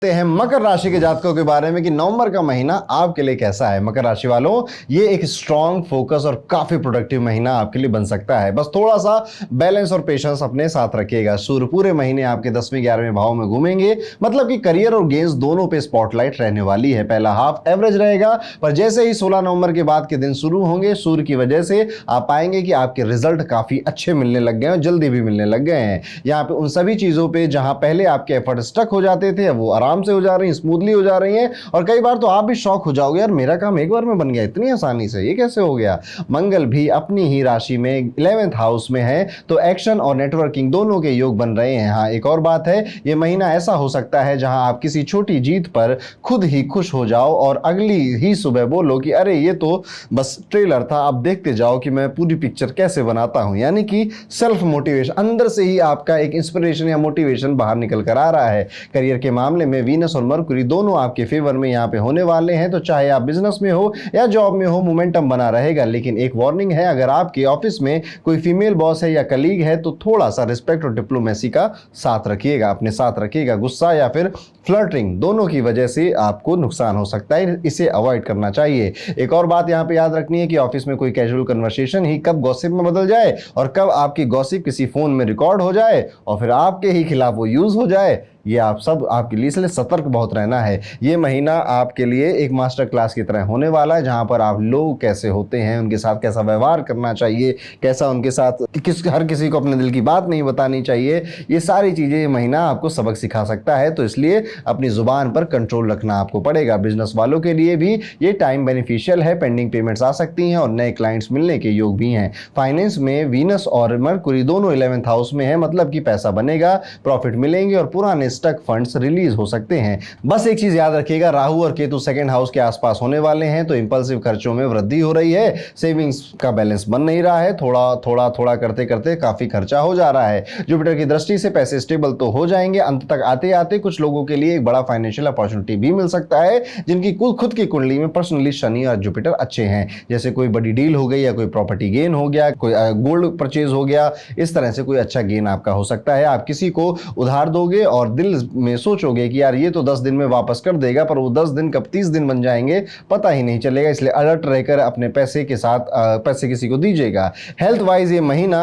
हैं मकर राशि के जातकों के बारे में कि नवंबर का महीना आपके लिए कैसा है। मकर राशि वालों, ये एक स्ट्रांग फोकस और काफी प्रोडक्टिव महीना आपके लिए बन सकता है। बस थोड़ा सा बैलेंस और पेशेंस अपने साथ रखिएगा। सूर्य पूरे महीने आपके 10वें 11वें भाव में घूमेंगे, मतलब कि करियर और गेम्स दोनों पे स्पॉटलाइट रहने वाली है। पहला हाफ एवरेज रहेगा, पर जैसे ही 16 नवंबर के बाद के दिन शुरू होंगे, सूर्य की वजह से आप पाएंगे कि आपके रिजल्ट काफी अच्छे मिलने लग गए हैं, जल्दी भी मिलने लग गए हैं। यहाँ पे उन सभी चीजों पे जहां पहले आपके एफर्ट स्टक हो जाते थे, वो आराम से हो जा रही हैं, स्मूथली हो जा रही हैं। और कई बार तो आप भी शॉक हो जाओगे, यार मेरा काम एक बार में बन गया इतनी आसानी से, ये कैसे हो गया। मंगल भी अपनी ही राशि में 11th हाउस में है, तो एक्शन और नेटवर्किंग दोनों के योग बन रहे हैं। हाँ, एक और बात है, ये महीना ऐसा हो सकता है जहां आप किसी छोटी जीत पर खुद ही खुश हो जाओ और अगली ही सुबह बोलो कि अरे ये तो बस ट्रेलर था, अब देखते जाओ कि मैं पूरी पिक्चर कैसे बनाता हूं। यानी कि सेल्फ मोटिवेशन, अंदर से ही आपका एक इंस्पिरेशन या मोटिवेशन बाहर निकल कर आ रहा है। करियर के मामले में वीनस और मरकुरी दोनों आपके फेवर में यहाँ पे होने वाले हैं, तो चाहे आप बिजनेस में हो या जॉब में हो, मोमेंटम बना रहेगा। लेकिन एक वार्निंग है, अगर आपके ऑफिस में कोई फीमेल बॉस है या कलीग है, तो थोड़ा सा रिस्पेक्ट और डिप्लोमेसी का साथ रखिएगा, अपने साथ रखिएगा। गुस्सा या फिर फ्लर्टिंग दोनों की वजह से आपको नुकसान हो सकता है, इसे अवॉइड करना चाहिए। एक और बात यहाँ पे याद रखनी है कि ऑफिस में कोई कैजुअल कन्वर्सेशन ही कब गॉसिप में बदल जाए और कब आपकी गॉसिप किसी फोन में रिकॉर्ड हो जाए और फिर आपके ही खिलाफ वो यूज हो जाए, ये आप सब आपके लिए, इसलिए सतर्क बहुत रहना है। ये महीना आपके लिए एक मास्टर क्लास की तरह होने वाला है, जहां पर आप लोग कैसे होते हैं, उनके साथ कैसा व्यवहार करना चाहिए, कैसा उनके साथ हर किसी को अपने दिल की बात नहीं बतानी चाहिए, ये सारी चीजें ये महीना आपको सबक सिखा सकता है। तो इसलिए अपनी जुबान पर कंट्रोल रखना आपको पड़ेगा। बिजनेस वालों के लिए भी ये टाइम बेनिफिशियल है, पेंडिंग पेमेंट्स आ सकती हैं और नए क्लाइंट्स मिलने के योग भी हैं। फाइनेंस में वीनस और मरकुरी दोनों 11th हाउस में है, मतलब कि पैसा बनेगा, प्रॉफिट मिलेंगे और पुराने स्टक फंड्स रिलीज हो सकते हैं। बस एक चीज याद रखिएगा, राहु और केतु 2nd हाउस के आसपास होने वाले हैं, तो इंपल्सिव खर्चों में वृद्धि हो रही है, सेविंग्स का बैलेंस बन नहीं रहा है, थोड़ा थोड़ा करते करते काफी खर्चा हो जा रहा है। जुपिटर की दृष्टि से पैसे स्टेबल तो हो जाएंगे, अंत तक आते आते कुछ लोगों के लिए एक बड़ा फाइनेंशियल अपॉर्चुनिटी भी मिल सकता है, जिनकी खुद की कुंडली में पर्सनली शनि और जुपिटर अच्छे हैं। जैसे कोई बड़ी डील हो गई या कोई प्रॉपर्टी गेन हो गया, कोई गोल्ड परचेज हो गया, इस तरह से कोई अच्छा गेन आपका हो सकता है। आप किसी को उधार दोगे और दिल में सोचोगे कि यार ये तो 10 दिन में वापस कर देगा, पर वो 10 दिन कब 30 दिन बन जाएंगे पता ही नहीं चलेगा। इसलिए अलर्ट रहकर अपने पैसे के साथ पैसे किसी को दीजिएगा। हेल्थ वाइज ये महीना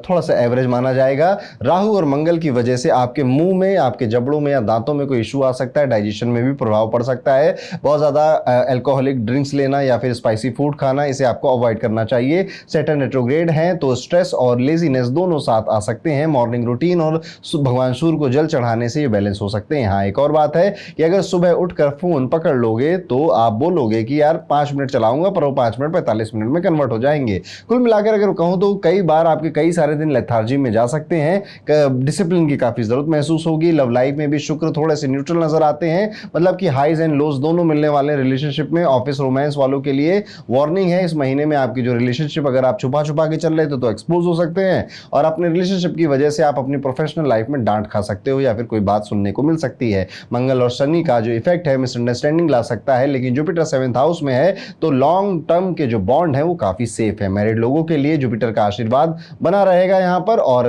थोड़ा सा एवरेज माना जाएगा। राहु और मंगल की वजह से आपके मुंह में, आपके जबड़ों में या दांतों में कोई इशू आ सकता है, डाइजेशन में भी प्रभाव पड़ सकता है। बहुत ज्यादा अल्कोहलिक ड्रिंक्स लेना या फिर स्पाइसी फूड खाना, इसे आपको अवॉइड करना चाहिए। सैटर्न रेट्रोग्रेड है, तो स्ट्रेस और लेजीनेस दोनों साथ आ सकते हैं। मॉर्निंग रूटीन और भगवान सूर्य को जल चढ़ाने से ये बैलेंस हो सकते हैं। हाँ, एक और बात है कि अगर सुबह उठकर फोन पकड़ लोगे तो आप बोलोगे कि यार 5 मिनट चलाऊंगा, पर वो 5 मिनट 45 मिनट में कन्वर्ट हो जाएंगे। कुल मिलाकर अगर कहूं तो कई बार आपके कई सारे दिन लेथार्जी में जा सकते हैं। डिसिप्लिन की काफी जरूरत महसूस होगी। लव लाइफ में भी शुक्र थोड़े से न्यूट्रल नजर आते हैं, मतलब कि हाइज एंड लोज दोनों मिलने वाले रिलेशनशिप में। ऑफिस रोमांस वालों के लिए वार्निंग है, इस महीने में आपकी जो रिलेशनशिप अगर आप छुपा छुपा के चल रहे थे तो एक्सपोज हो सकते हैं, और अपने रिलेशनशिप की वजह से आप अपनी प्रोफेशनल लाइफ में डांट खा सकते हो या फिर कोई बात सुनने को मिल सकती है। मंगल और शनि का जो इफेक्ट है मिसअंडरस्टैंडिंग ला सकता है, लेकिन जुपिटर 7th हाउस में है, तो लॉन्ग टर्म के जो बॉन्ड है वो काफी सेफ है। मैरिड लोगों के लिए जुपिटर का आशीर्वाद बना रहेगा यहाँ पर। और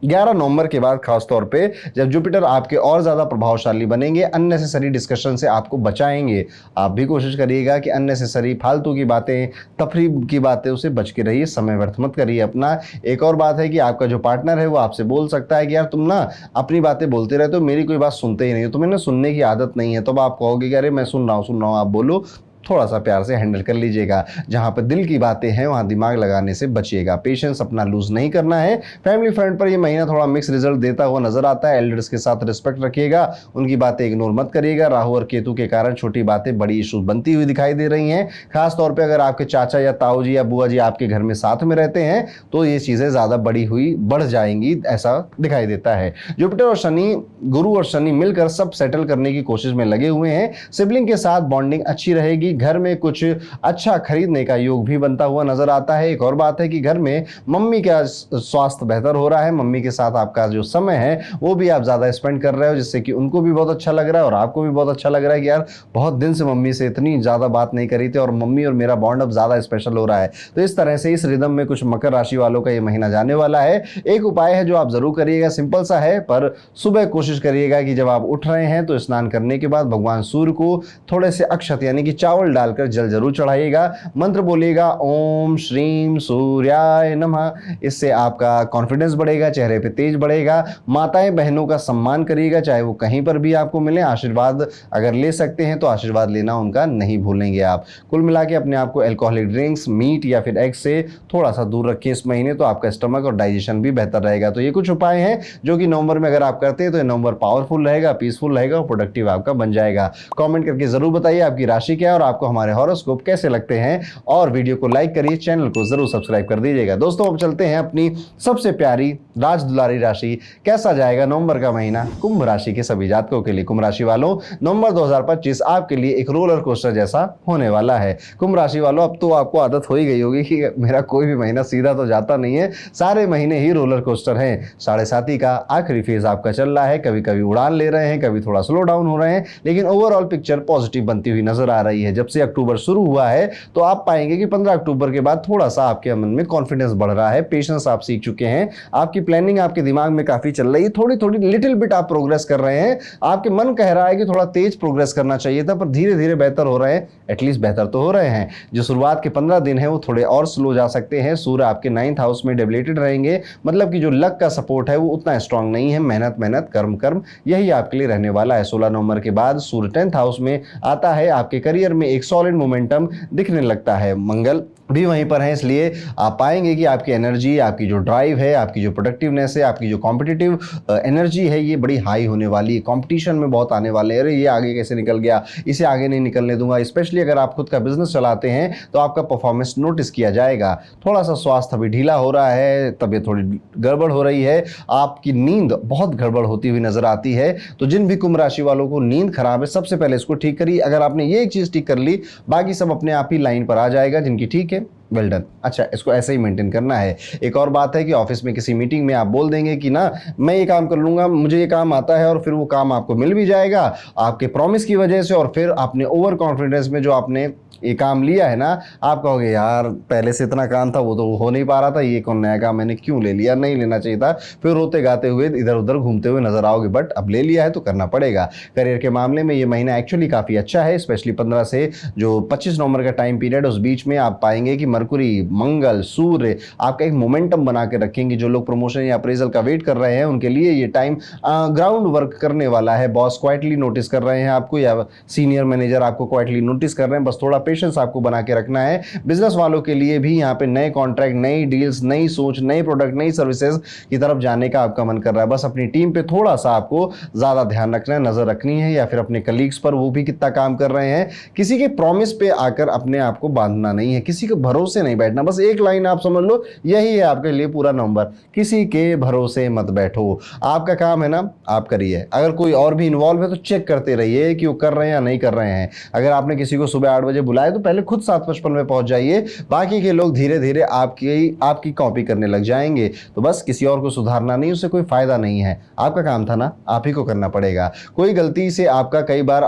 11 नवंबर के बाद खासतौर पे जब जुपिटर आपके और ज्यादा प्रभावशाली बनेंगे, अननेसेसरी डिस्कशन से आपको बचाएंगे। आप भी कोशिश करिएगा कि अननेसेसरी फालतू की बातें, तफरीह की बातें, उसे बच के रहिए, समय व्यर्थ मत करिए अपना। एक और बात है कि आपका जो पार्टनर है वो आपसे बोल सकता है कि यार तुम ना अपनी बातें बोलते रहते हो, मेरी कोई बात सुनते ही नहीं हो, तुम्हें ना सुनने की आदत नहीं है। तो आप कहोगे कि अरे मैं सुन रहा हूँ, आप बोलो। थोड़ा सा प्यार से हैंडल कर लीजिएगा। जहां पर दिल की बातें हैं वहां दिमाग लगाने से बचिएगा। पेशेंस अपना लूज नहीं करना है। फैमिली फ्रंट पर यह महीना थोड़ा मिक्स रिजल्ट देता हुआ नजर आता है। एल्डर्स के साथ रिस्पेक्ट रखिएगा, उनकी बातें इग्नोर मत करिएगा। राहु और केतु के कारण छोटी बातें बड़ी इशू बनती हुई दिखाई दे रही हैं। खासतौर पर अगर आपके चाचा या ताऊ जी या बुआ जी आपके घर में साथ में रहते हैं तो ये चीजें ज्यादा बढ़ जाएंगी, ऐसा दिखाई देता है। जुपिटर और शनि, गुरु और शनि मिलकर सब सेटल करने की कोशिश में लगे हुए हैं। सिबलिंग के साथ बॉन्डिंग अच्छी रहेगी। घर में कुछ अच्छा खरीदने का योग भी बनता हुआ नजर आता है। एक और बात है कि घर में मम्मी का स्वास्थ्य बेहतर हो रहा है, मम्मी के साथ आपका जो समय है वो भी आप ज्यादा स्पेंड कर रहे हो, जिससे कि उनको भी बहुत अच्छा लग रहा है और आपको भी बहुत अच्छा लग रहा है कि यार बहुत दिन से मम्मी से इतनी ज्यादा बात नहीं करी थी और मम्मी और मेरा बॉन्ड अब ज्यादा स्पेशल हो रहा है। तो इस तरह से इस रिदम में कुछ मकर राशि वालों का ये महीना जाने वाला है। एक उपाय है जो आप जरूर करिएगा, सिंपल सा है, पर सुबह कोशिश करिएगा कि जब आप उठ रहे हैं तो स्नान करने के बाद भगवान सूर्य को थोड़े से अक्षत यानी कि चावल डालकर जल जरूर चढ़ाइएगा, मंत्र बोलिएगा ओम श्रीम सूर्याय नमः। इससे आपका कॉन्फिडेंस बढ़ेगा, चेहरे पे तेज बढ़ेगा। माताएं बहनों का सम्मान करिएगा, चाहे वो कहीं पर भी आपको मिले। आशीर्वाद अगर ले सकते हैं तो आशीर्वाद लेना उनका नहीं भूलेंगे आप। कुल मिला के अपने आप को अल्कोहलिक ड्रिंक्स, मीट या फिर एग से थोड़ा सा दूर रखिए इस महीने, तो आपका स्टमक और डाइजेशन भी बेहतर रहेगा। तो ये कुछ उपाय हैं जो कि नवंबर में अगर आप करते हैं तो ये नवंबर पावरफुल रहेगा, पीसफुल रहेगा और प्रोडक्टिव आपका बन जाएगा। कमेंट करके जरूर बताइए आपकी राशि क्या है और आपको हमारे हॉरोस्कोप कैसे लगते हैं, और वीडियो को लाइक करिए, चैनल को जरूर सब्सक्राइब कर दीजिएगा। दोस्तों अब चलते हैं अपनी सबसे प्यारी राज दुलारी राशि, कैसा जाएगा नवंबर का महीना कुंभ राशि के सभी जातकों के लिए। कुंभ राशि वालों, नवंबर 2025 आपके लिए एक रोलर कोस्टर जैसा होने वाला है। कुंभ राशि वालों, अब तो आपको आदत हो ही गई होगी कि मेरा कोई भी महीना सीधा तो जाता नहीं है, सारे महीने ही रोलर कोस्टर हैं। 7.5 का आखिरी फेज आपका चल रहा है, कभी कभी उड़ान ले रहे हैं, कभी थोड़ा स्लो डाउन हो रहे हैं, लेकिन ओवरऑल पिक्चर पॉजिटिव बनती हुई नजर आ रही है। जब से अक्टूबर शुरू हुआ है तो आप पाएंगे कि 15 अक्टूबर के बाद थोड़ा सा आपके मन में कॉन्फिडेंस बढ़ रहा है, पेशेंस आप सीख चुके हैं, आपकी प्लानिंग आपके दिमाग में काफी चल रही है, थोड़ी थोड़ी लिटिल बिट आप प्रोग्रेस कर रहे हैं। आपके मन कह रहा है कि थोड़ा तेज प्रोग्रेस करना चाहिए था, पर धीरे धीरे बेहतर हो रहे हैं, एटलीस्ट बेहतर तो हो रहे हैं। जो शुरुआत के 15 दिन है वो थोड़े और स्लो जा सकते हैं। सूर्य आपके 9th हाउस में डेबिलेटेड रहेंगे, मतलब कि जो लक का सपोर्ट है वो उतना स्ट्रांग नहीं है। मेहनत मेहनत कर्म कर्म यही आपके लिए रहने वाला है। 16 नवंबर के बाद सूर्य 10th हाउस में आता है, आपके करियर में एक सॉलिड मोमेंटम दिखने लगता है। मंगल भी वहीं पर है, इसलिए आप पाएंगे कि आपकी एनर्जी, आपकी जो ड्राइव है, आपकी जो प्रोडक्टिवनेस है, आपकी जो कॉम्पिटिटिव एनर्जी है, ये बड़ी हाई होने वाली है। कंपटीशन में बहुत आने वाले हैं, अरे ये आगे कैसे निकल गया, इसे आगे नहीं निकलने दूंगा। स्पेशली अगर आप खुद का बिजनेस चलाते हैं तो आपका परफॉर्मेंस नोटिस किया जाएगा। थोड़ा सा स्वास्थ्य अभी ढीला हो रहा है, तबीयत थोड़ी गड़बड़ हो रही है, आपकी नींद बहुत गड़बड़ होती हुई नजर आती है। तो जिन भी कुंभ राशि वालों को नींद खराब है, सबसे पहले इसको ठीक करिए। अगर आपने ये एक चीज ठीक कर ली, बाकी सब अपने आप ही लाइन पर आ जाएगा। जिनकी ठीक है, वेल डन। अच्छा, इसको ऐसे ही मेंटेन करना है। एक और बात है कि ऑफिस में किसी मीटिंग में आप बोल देंगे कि ना मैं ये काम कर लूंगा, मुझे ये काम आता है, और फिर वो काम आपको मिल भी जाएगा आपके प्रॉमिस की वजह से, और फिर आपने ओवर कॉन्फिडेंस में जो आपने ये काम लिया है ना, आप कहोगे यार पहले से इतना काम था वो तो हो नहीं पा रहा था, ये कौन नया काम मैंने क्यों ले लिया, नहीं लेना चाहिए था। फिर रोते गाते हुए इधर उधर घूमते हुए नजर आओगे, बट अब ले लिया है तो करना पड़ेगा। करियर के मामले में ये महीना एक्चुअली काफी अच्छा है, स्पेशली 15 से जो 25 नवंबर का टाइम पीरियड, उस बीच में आप पाएंगे कि मरकुरी, मंगल, सूर्य आपका एक मोमेंटम बना के रखेंगे। जो लोग प्रमोशन या अप्रेजल का वेट कर रहे हैं उनके लिए ये टाइम ग्राउंड वर्क करने वाला है। बॉस क्वाइटली नोटिस कर रहे हैं आपको, या सीनियर मैनेजर आपको क्वाइटली नोटिस कर रहे हैं, बस थोड़ा पेशेंस आपको बना के रखना है। बिजनेस वालों के लिए भी यहाँ पे नए कॉन्ट्रैक्ट, नई डील्स, नई सोच, नए प्रोडक्ट, नई सर्विसेज की तरफ जाने का आपका मन कर रहा है। बस अपनी टीम पे थोड़ा सा आपको ज्यादा ध्यान रखना है, नजर रखनी है, या फिर अपने कलीग्स पर, वो भी कितना काम कर रहे हैं। किसी के प्रॉमिस पे आकर अपने आप को बांधना नहीं है, किसी के भरोसे नहीं बैठना। बस एक लाइन आप समझ लो, यही है आपके लिए पूरा नंबर, किसी के भरोसे मत बैठो। आपका काम है ना, आप करिए। अगर कोई और भी इन्वॉल्व है तो चेक करते रहिए कि वो कर रहे हैं या नहीं कर रहे हैं। अगर आपने किसी को सुबह 8 बजे बुलाया तो पहले खुद 7:55 में पहुंच जाइए, बाकी के लोग धीरे धीरे आपकी कॉपी करने लग जाएंगे। तो बस किसी और को सुधारना नहीं, उससे कोई फायदा नहीं है। आपका काम था ना, आप ही को करना पड़ेगा। कोई गलती से आपका कई बार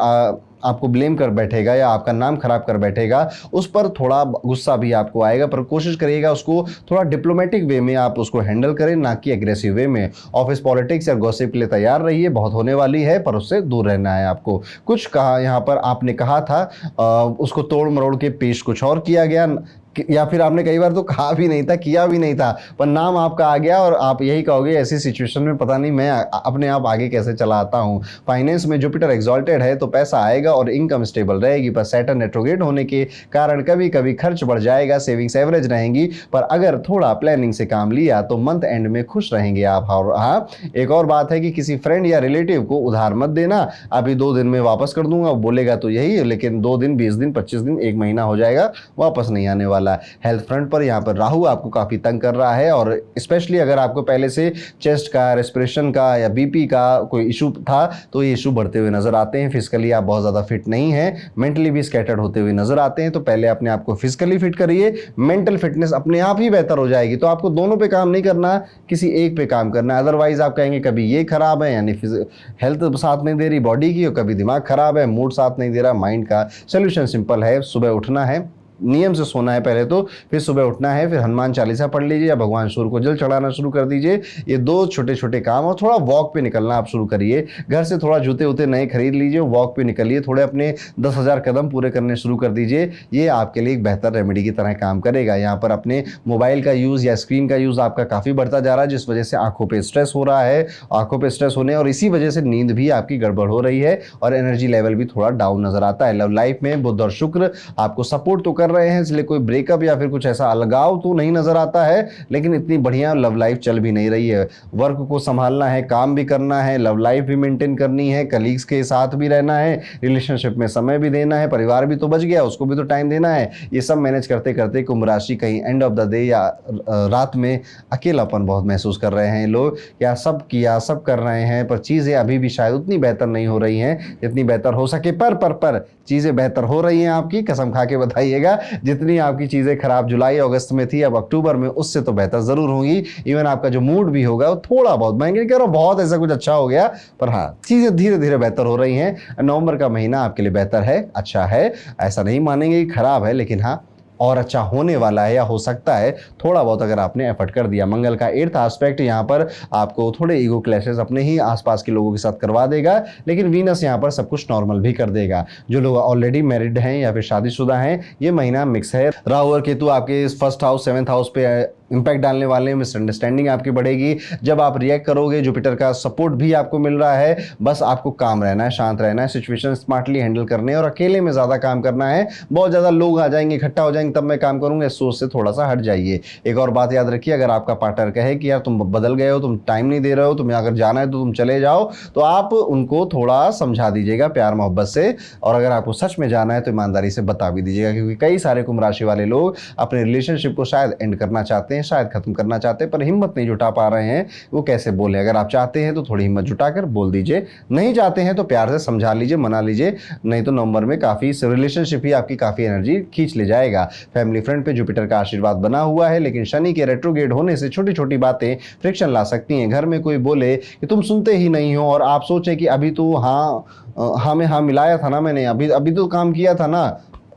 आपको ब्लेम कर बैठेगा या आपका नाम खराब कर बैठेगा, उस पर थोड़ा गुस्सा भी आपको आएगा, पर कोशिश करिएगा उसको थोड़ा डिप्लोमेटिक वे में आप उसको हैंडल करें, ना कि एग्रेसिव वे में। ऑफिस पॉलिटिक्स या गॉसिप के लिए तैयार रहिए, बहुत होने वाली है, पर उससे दूर रहना है आपको। कुछ कहा यहाँ पर आपने कहा था, उसको तोड़ मरोड़ के पेश कुछ और किया गया, या फिर आपने कई बार तो कहा भी नहीं था, किया भी नहीं था, पर नाम आपका आ गया, और आप यही कहोगे ऐसी सिचुएशन में पता नहीं मैं अपने आप आगे कैसे चला आता हूँ। फाइनेंस में जुपिटर एक्सॉल्टेड है तो पैसा आएगा और इनकम स्टेबल रहेगी, पर सैटर्न रेट्रोग्रेड होने के कारण कभी कभी खर्च बढ़ जाएगा, सेविंग्स एवरेज रहेंगी, पर अगर थोड़ा प्लानिंग से काम लिया तो मंथ एंड में खुश रहेंगे आप। और हाँ, एक और बात है कि किसी फ्रेंड या रिलेटिव को उधार मत देना, अभी 2 दिन में वापस कर दूंगा, वो बोलेगा तो यही, लेकिन 2 दिन, 20 दिन, 25 दिन, 1 महीना हो जाएगा, वापस नहीं आने वाला वाला है। हेल्थ फ्रंट पर यहाँ पर राहु आपको काफ़ी तंग कर रहा है, और स्पेशली अगर आपको पहले से चेस्ट का, रेस्पिरेशन का या बीपी का कोई इशू था तो ये इशू बढ़ते हुए नजर आते हैं। फिजिकली आप बहुत ज़्यादा फिट नहीं है, मेंटली भी स्कैटर्ड होते हुए नजर आते हैं। तो पहले अपने आप को फिजिकली फिट करिए, मेंटल फिटनेस अपने आप ही बेहतर हो जाएगी। तो आपको दोनों पे काम नहीं करना, किसी एक पे काम करना है। अदरवाइज आप कहेंगे कभी ये खराब है, यानी हेल्थ साथ नहीं दे रही बॉडी की, और कभी दिमाग खराब है, मूड साथ नहीं दे रहा माइंड का। सोल्यूशन सिंपल है, सुबह उठना है, नियम से सोना है पहले तो, फिर सुबह उठना है, फिर हनुमान चालीसा पढ़ लीजिए या भगवान सूर्य को जल चढ़ाना शुरू कर दीजिए। ये दो छोटे छोटे काम, और थोड़ा वॉक पे निकलना आप शुरू करिए। घर से थोड़ा जूते उते नए खरीद लीजिए, वॉक पे निकलिए, थोड़े अपने 10,000 कदम पूरे करने शुरू कर दीजिए। ये आपके लिए एक बेहतर रेमेडी की तरह काम करेगा। यहाँ पर अपने मोबाइल का यूज़ या स्क्रीन का यूज़ आपका काफ़ी बढ़ता जा रहा है, जिस वजह से आंखों पर स्ट्रेस हो रहा है। आंखों पर स्ट्रेस होने और इसी वजह से नींद भी आपकी गड़बड़ हो रही है, और एनर्जी लेवल भी थोड़ा डाउन नजर आता है। लव लाइफ में बुध और शुक्र आपको सपोर्ट तो कर रहे हैं, इसलिए कोई ब्रेकअप या फिर कुछ ऐसा अलगाव तो नहीं नजर आता है, लेकिन इतनी बढ़िया लव लाइफ चल भी नहीं रही है। वर्क को संभालना है, काम भी करना है, लव लाइफ भी मेंटेन करनी है, कलीग्स के साथ भी रहना है, रिलेशनशिप में समय भी देना है, परिवार भी तो बच गया उसको भी तो टाइम देना है। ये सब मैनेज करते करते कुंभ राशि कहीं एंड ऑफ द डे या रात में अकेलापन बहुत महसूस कर रहे हैं लोग। या सब किया, सब कर रहे हैं, पर चीज़ें अभी भी शायद उतनी बेहतर नहीं हो रही हैं जितनी बेहतर हो सके। पर चीज़ें बेहतर हो रही हैं आपकी, कसम खा के बताइएगा। जितनी आपकी चीज़ें खराब जुलाई अगस्त में थी, अब अक्टूबर में उससे तो बेहतर ज़रूर होंगी। इवन आपका जो मूड भी होगा वो थोड़ा बहुत, मैं नहीं कह रहा बहुत ऐसा कुछ अच्छा हो गया, पर हाँ चीज़ें धीरे धीरे बेहतर हो रही हैं। नवंबर का महीना आपके लिए बेहतर है, अच्छा है, ऐसा नहीं मानेंगे कि खराब है, लेकिन हाँ और अच्छा होने वाला है या हो सकता है थोड़ा बहुत अगर आपने एफर्ट कर दिया। मंगल का 8th एस्पेक्ट यहाँ पर आपको थोड़े ईगो क्लैशेस अपने ही आसपास के लोगों के साथ करवा देगा, लेकिन वीनस यहाँ पर सब कुछ नॉर्मल भी कर देगा। जो लोग ऑलरेडी मैरिड हैं या फिर शादीशुदा हैं, ये महीना मिक्स है। राहु और केतु आपके इस 1st हाउस 7th हाउस पे इंपैक्ट डालने वाले हैं, मिसअंडरस्टैंडिंग आपकी बढ़ेगी। जब आप रिएक्ट करोगे, जुपिटर का सपोर्ट भी आपको मिल रहा है, बस आपको काम रहना है, शांत रहना है, सिचुएशन स्मार्टली हैंडल करने और अकेले में ज़्यादा काम करना है। बहुत ज़्यादा लोग आ जाएंगे, इकट्ठा हो जाएंगे तब मैं काम करूंगा, इस सोच से थोड़ा सा हट जाइए। एक और बात याद रखिए, अगर आपका पार्टनर कहे कि यार तुम बदल गए हो, तुम टाइम नहीं दे रहे हो, तुम्हें अगर जाना है तो तुम चले जाओ, तो आप उनको थोड़ा समझा दीजिएगा प्यार मोहब्बत से। और अगर आपको सच में जाना है तो ईमानदारी से बता भी दीजिएगा, क्योंकि कई सारे कुंभ राशि वाले लोग अपने रिलेशनशिप को शायद एंड करना चाहते हैं, शायद खत्म करना चाहते हैं, पर हिम्मत नहीं जुटा पा रहे हैं वो कैसे बोले। अगर आप चाहते हैं तो थोड़ी हिम्मत जुटाकर बोल दीजिए, नहीं चाहते हैं तो प्यार से समझा लीजिए, मना लीजिए। नहीं तो नवंबर में काफी रिलेशनशिप ही आपकी काफी एनर्जी खींच ले जाएगा। फैमिली फ्रंट पे जुपिटर का आशीर्वाद बना हुआ है, लेकिन शनि के रेट्रोग्रेड होने से छोटी छोटी बातें फ्रिक्शन ला सकती हैं। घर में कोई बोले कि तुम सुनते ही नहीं हो, और आप सोचें कि अभी तो हाँ में हाँ मिलाया था ना मैंने, अभी तो काम किया था ना,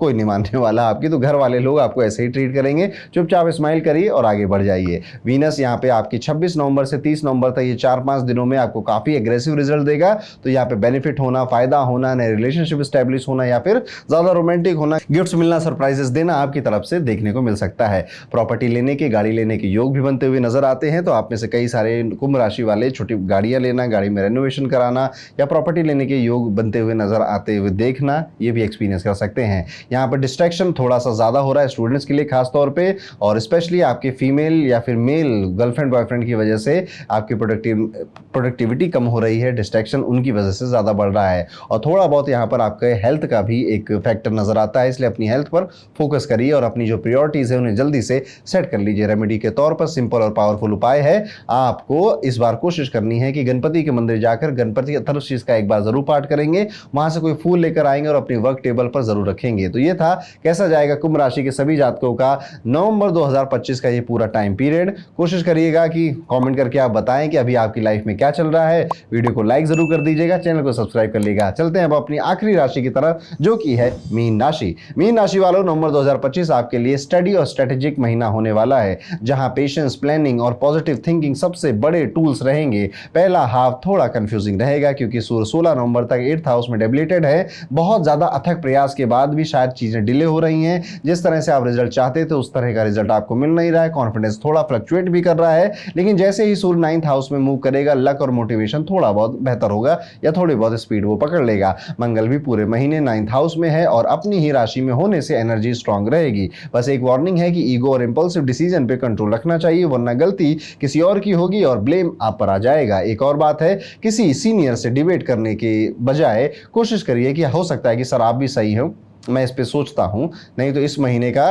कोई नहीं मानने वाला आपकी। तो घर वाले लोग आपको ऐसे ही ट्रीट करेंगे। चुपचाप स्माइल करिए और आगे बढ़ जाइए। वीनस यहाँ पे आपकी 26 नवंबर से 30 नवंबर तक ये 4-5 दिनों में आपको काफी एग्रेसिव रिजल्ट देगा। तो यहाँ पे बेनिफिट होना, फायदा होना, नए रिलेशनशिप स्टैब्लिश होना या फिर ज्यादा रोमांटिक होना, गिफ्ट्स मिलना, सरप्राइजेस देना आपकी तरफ से देखने को मिल सकता है। प्रॉपर्टी लेने के, गाड़ी लेने के योग भी बनते हुए नजर आते हैं। तो आप में से कई सारे कुंभ राशि वाले छोटी गाड़ियां लेना, गाड़ी में रेनोवेशन कराना या प्रॉपर्टी लेने के योग बनते हुए नजर आते हुए देखना, ये भी एक्सपीरियंस कर सकते हैं। यहाँ पर डिस्ट्रैक्शन थोड़ा सा ज़्यादा हो रहा है स्टूडेंट्स के लिए खास तौर पे, और स्पेशली आपके फीमेल या फिर मेल गर्लफ्रेंड बॉयफ्रेंड की वजह से आपकी प्रोडक्टिविटी कम हो रही है। डिस्ट्रैक्शन उनकी वजह से ज़्यादा बढ़ रहा है, और थोड़ा बहुत यहाँ पर आपके हेल्थ का भी एक फैक्टर नज़र आता है। इसलिए अपनी हेल्थ पर फोकस करिए और अपनी जो प्रायोरिटीज़ है उन्हें जल्दी से सेट कर लीजिए। रेमेडी के तौर पर सिंपल और पावरफुल उपाय है, आपको इस बार कोशिश करनी है कि गणपति के मंदिर जाकर गणपति अथर्वशीष का एक बार जरूर पाठ करेंगे, वहां से कोई फूल लेकर आएंगे और अपनी वर्क टेबल पर जरूर रखेंगे। तो ये था कैसा जाएगा कुंभ राशि के सभी जातकों का नवंबर 2025 का ये पूरा टाइम पीरियड। कोशिश करिएगा कि कमेंट करके आप बताएं कि अभी आपकी लाइफ में क्या चल रहा है। वीडियो को लाइक जरूर कर दीजिएगा, चैनल को सब्सक्राइब कर लीजिएगा। चलते हैं अब अपनी आखिरी राशि की तरफ, जो कि है मीन राशि। मीन राशि वालों, नवंबर 2025 आपके लिए स्टडी और स्ट्रेटेजिक महीना होने वाला है, जहां पेशेंस, प्लानिंग और पॉजिटिव थिंकिंग सबसे बड़े टूल्स रहेंगे। पहला हाफ थोड़ा कंफ्यूजिंग रहेगा, क्योंकि सूर्य 16 नवंबर तक 8th हाउस में डेबिलेटेड है। बहुत ज्यादा अथक प्रयास के बाद भी शायद चीजें डिले हो रही हैं। जिस तरह से आप रिजल्ट चाहते थे उस तरह का रिजल्ट आपको मिल नहीं रहा है। कॉन्फिडेंस थोड़ा फ्लक्चुएट भी कर रहा है, लेकिन जैसे ही सूर्य 9th हाउस में मूव करेगा, लक और मोटिवेशन थोड़ा बहुत बेहतर होगा या थोड़ी बहुत स्पीड वो पकड़ लेगा। मंगल भी पूरे महीने 9th हाउस में है और अपनी ही राशि में होने से एनर्जी स्ट्रांग रहेगी। बस एक वार्निंग है कि ईगो और इंपल्सिव डिसीजन पे कंट्रोल रखना चाहिए, वरना गलती किसी और की होगी और ब्लेम आप पर आ जाएगा। एक और बात है, किसी सीनियर से डिबेट करने के बजाय कोशिश करिए कि हो सकता है कि सर आप भी सही हो, मैं इस पे सोचता हूं, नहीं तो इस महीने का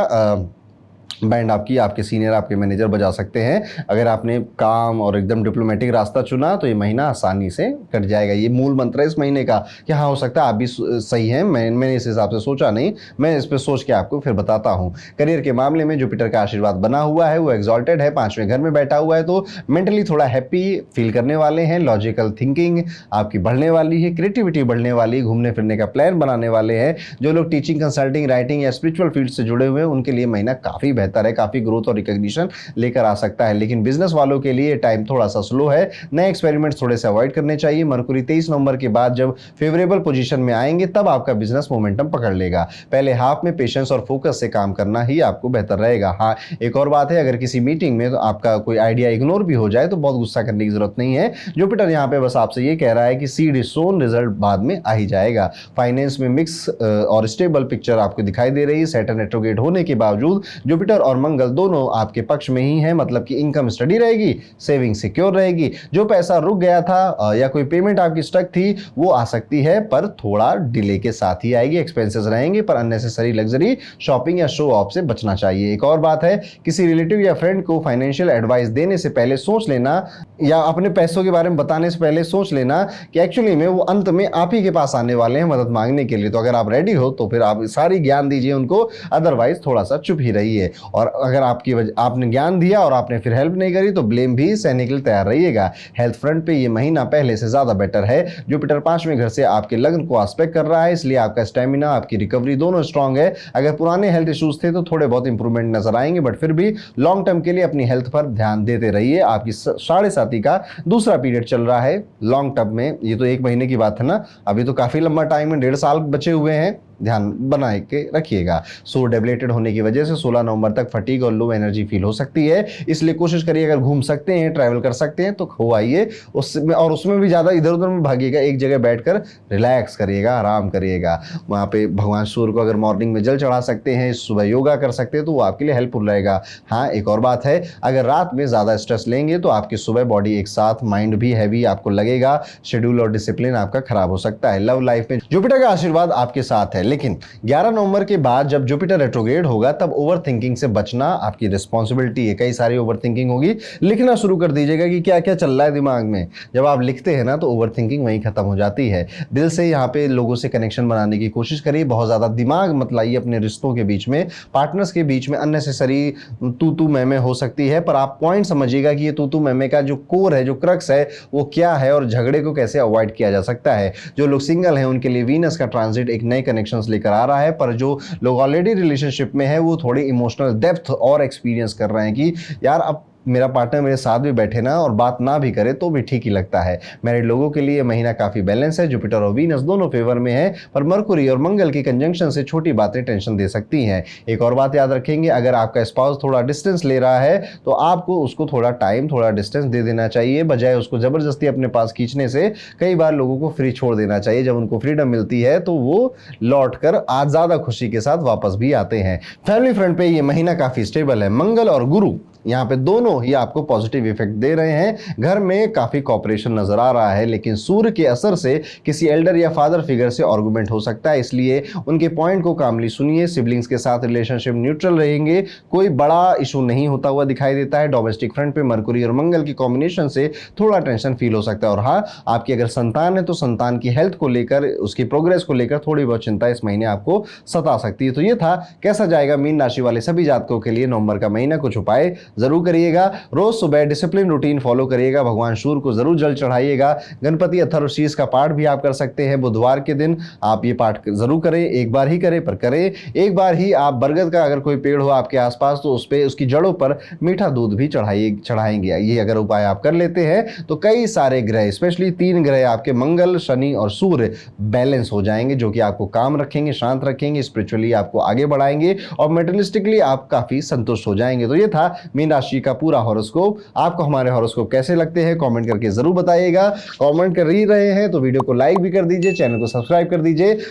बैंड आपकी आपके सीनियर आपके मैनेजर बजा सकते हैं। अगर आपने काम और एकदम डिप्लोमेटिक रास्ता चुना तो ये महीना आसानी से कट जाएगा। ये मूल मंत्र है इस महीने का कि हाँ, हो सकता है आप भी सही हैं, मैंने इस हिसाब से सोचा नहीं, मैं इस पर सोच के आपको फिर बताता हूँ। करियर के मामले में जुपिटर का आशीर्वाद बना हुआ है, वो एग्जॉल्टेड है, 5वें घर में बैठा हुआ है, तो मेंटली थोड़ा हैप्पी फील करने वाले हैं। लॉजिकल थिंकिंग आपकी बढ़ने वाली है, क्रिएटिविटी बढ़ने वाली है, घूमने फिरने का प्लान बनाने वाले हैं। जो लोग टीचिंग, कंसल्टिंग, राइटिंग या स्पिरिचुअल फील्ड से जुड़े हुए हैं उनके लिए महीना काफी बेहतर है, काफी ग्रोथ और रिकॉग्निशन लेकर आ सकता है। लेकिन बिजनेस वालों के लिए टाइम थोड़ा सा स्लो है, नए एक्सपेरिमेंट थोड़े से अवॉइड करने चाहिए। मरकुरी 23 नवंबर के बाद जब फेवरेबल पोजीशन में आएंगे तब आपका बिजनेस मोमेंटम पकड़ लेगा। पहले हाफ में पेशेंस और फोकस से काम करना ही आपको बेहतर रहेगा। हाँ, एक और बात है, अगर किसी मीटिंग में तो आपका कोई आइडिया इग्नोर भी हो जाए तो बहुत गुस्सा करने की जरूरत नहीं है। जुपिटर यहाँ पे बस आपसे ये कह रहा है कि सीड इज सोन, रिजल्ट बाद में आ ही जाएगा। फाइनेंस में मिक्स और स्टेबल पिक्चर आपको दिखाई दे रही है। सैटर्न रेट्रोग्रेड होने के बावजूद जुपिटर और मंगल दोनों आपके पक्ष में ही है, मतलब कि इनकम स्टडी रहेगी, सेविंग सिक्योर रहेगी। जो पैसा रुक गया था या कोई पेमेंट आपकी स्टक थी वो आ सकती है, पर थोड़ा डिले के साथ ही आएगी। एक्सपेंसेस रहेंगे, पर अननेसेसरी लग्जरी शॉपिंग या शो ऑफ से बचना चाहिए। एक और बात है, किसी रिलेटिव या फ्रेंड को फाइनेंशियल एडवाइस देने से पहले सोच लेना या अपने पैसों के बारे में बताने से पहले सोच लेना कि एक्चुअली में वो अंत में आप ही के पास आने वाले हैं मदद मांगने के लिए। तो अगर आप रेडी हो तो फिर आप सारी ज्ञान दीजिए उनको, अदरवाइज थोड़ा सा चुप ही रहिए। और अगर आपने ज्ञान दिया और आपने फिर हेल्प नहीं करी तो ब्लेम भी सहने के लिए तैयार रहिएगा। हेल्थ फ्रंट पे ये महीना पहले से ज्यादा बेटर है। जुपिटर 5वें घर से आपके लग्न को एस्पेक्ट कर रहा है, इसलिए आपका स्टेमिना, आपकी रिकवरी दोनों स्ट्रांग है। अगर पुराने हेल्थ इश्यूज थे तो थोड़े बहुत इंप्रूवमेंट नजर आएंगे, बट फिर भी लॉन्ग टर्म के लिए अपनी हेल्थ पर ध्यान देते रहिए। आपकी 7.5 का दूसरा पीरियड चल रहा है लॉन्ग टर्म में। ये तो 1 महीने की बात है ना, अभी तो काफी लंबा टाइम है, 1.5 साल बचे हुए हैं, ध्यान बनाए के रखिएगा। सो डेबिलेटेड होने की वजह से 16 नवंबर तक फटीग और लो एनर्जी फील हो सकती है, इसलिए कोशिश करिए अगर घूम सकते हैं, ट्रैवल कर सकते हैं तो हो आइए उसमें, और उसमें भी ज़्यादा इधर उधर में भागिएगा, एक जगह बैठकर रिलैक्स करिएगा, आराम करिएगा। वहाँ पे भगवान सूर्य को अगर मॉर्निंग में जल चढ़ा सकते हैं, सुबह योगा कर सकते हैं तो वो आपके लिए हेल्पफुल रहेगा। हाँ, एक और बात है, अगर रात में ज़्यादा स्ट्रेस लेंगे तो आपकी सुबह बॉडी एक साथ, माइंड भी हैवी आपको लगेगा, शेड्यूल और डिसिप्लिन आपका खराब हो सकता है। लव लाइफ में जुपिटर का आशीर्वाद आपके साथ है, लेकिन 11 नवंबर के बाद जब जुपिटर रेट्रोग्रेड होगा तब ओवर थिंकिंग से बचना आपकी रिस्पॉन्सिबिलिटी है। कई सारी ओवर थिंकिंग होगी, लिखना शुरू कर दीजिएगा कि क्या क्या चल रहा है दिमाग में। जब आप लिखते हैं ना तो ओवर थिंकिंग वहीं खत्म हो जाती है। दिल से यहाँ पे लोगों से कनेक्शन बनाने की कोशिश करिए, बहुत ज्यादा दिमाग मत लाइए अपने रिश्तों के बीच में, पार्टनर्स के बीच में अननेसेसरी तू मैं हो सकती है, पर आप पॉइंट समझिएगा कि ये तू मैं का जो कोर है, जो क्रक्स है वो क्या है और झगड़े को कैसे अवॉइड किया जा सकता है। जो लोग सिंगल हैं उनके लिए वीनस का ट्रांजिट एक नए कनेक्शंस लेकर आ रहा है, पर जो लोग ऑलरेडी रिलेशनशिप में है वो थोड़ी इमोशनल डेप्थ और एक्सपीरियंस कर रहे हैं कि यार अब मेरा पार्टनर मेरे साथ भी बैठे ना और बात ना भी करे तो भी ठीक ही लगता है। मैरिड लोगों के लिए महीना काफी बैलेंस है, जुपिटर और वीनस दोनों फेवर में है, पर मरकुरी और मंगल की कंजंक्शन से छोटी बातें टेंशन दे सकती हैं। एक और बात याद रखेंगे, अगर आपका स्पाउस थोड़ा डिस्टेंस ले रहा है तो आपको उसको थोड़ा टाइम, थोड़ा डिस्टेंस दे देना चाहिए, बजाय उसको जबरदस्ती अपने पास खींचने से। कई बार लोगों को फ्री छोड़ देना चाहिए, जब उनको फ्रीडम मिलती है तो वो लौट कर आज ज्यादा खुशी के साथ वापस भी आते हैं। फैमिली फ्रंट पे ये महीना काफी स्टेबल है। मंगल और गुरु यहाँ पे दोनों ही आपको पॉजिटिव इफेक्ट दे रहे हैं, घर में काफी कॉपरेशन नजर आ रहा है, लेकिन सूर्य के असर से किसी एल्डर या फादर फिगर से आर्गुमेंट हो सकता है, इसलिए उनके पॉइंट को कामली सुनिए। सिबलिंग्स के साथ रिलेशनशिप न्यूट्रल रहेंगे, कोई बड़ा इशू नहीं होता हुआ दिखाई देता है। डोमेस्टिक फ्रंट पे मरकुरी और मंगल की कॉम्बिनेशन से थोड़ा टेंशन फील हो सकता है। और हाँ, आपकी अगर संतान है तो संतान की हेल्थ को लेकर, उसकी प्रोग्रेस को लेकर थोड़ी बहुत चिंता इस महीने आपको सता सकती है। तो ये था कैसा जाएगा मीन राशि वाले सभी जातकों के लिए नवंबर का महीना। कुछ उपाय जरूर करिएगा, रोज सुबह डिसिप्लिन रूटीन फॉलो करिएगा, भगवान सूर्य को जरूर जल चढ़ाइएगा, गणपति अथर्वशीष का पाठ भी आप कर सकते हैं। बुधवार के दिन आप ये पाठ जरूर करें, एक बार ही करें पर करें। एक बार ही आप बरगद का अगर कोई पेड़ हो आपके आसपास तो उस पे, उसकी जड़ों पर मीठा दूध भी चढ़ाएंगे। ये अगर उपाय आप कर लेते हैं तो कई सारे ग्रह, स्पेशली 3 ग्रह आपके मंगल, शनि और सूर्य बैलेंस हो जाएंगे, जो कि आपको काम रखेंगे, शांत रखेंगे, स्पिरिचुअली आपको आगे बढ़ाएंगे और मेटेरियलिस्टिकली आप काफी संतुष्ट हो जाएंगे। तो ये था मीन राशि का पूरा हॉरोस्कोप। आपको हमारे हॉरोस्कोप कैसे लगते हैं कमेंट करके जरूर बताइएगा। कमेंट कर ही रहे हैं तो वीडियो को लाइक भी कर दीजिए, चैनल को सब्सक्राइब कर दीजिए।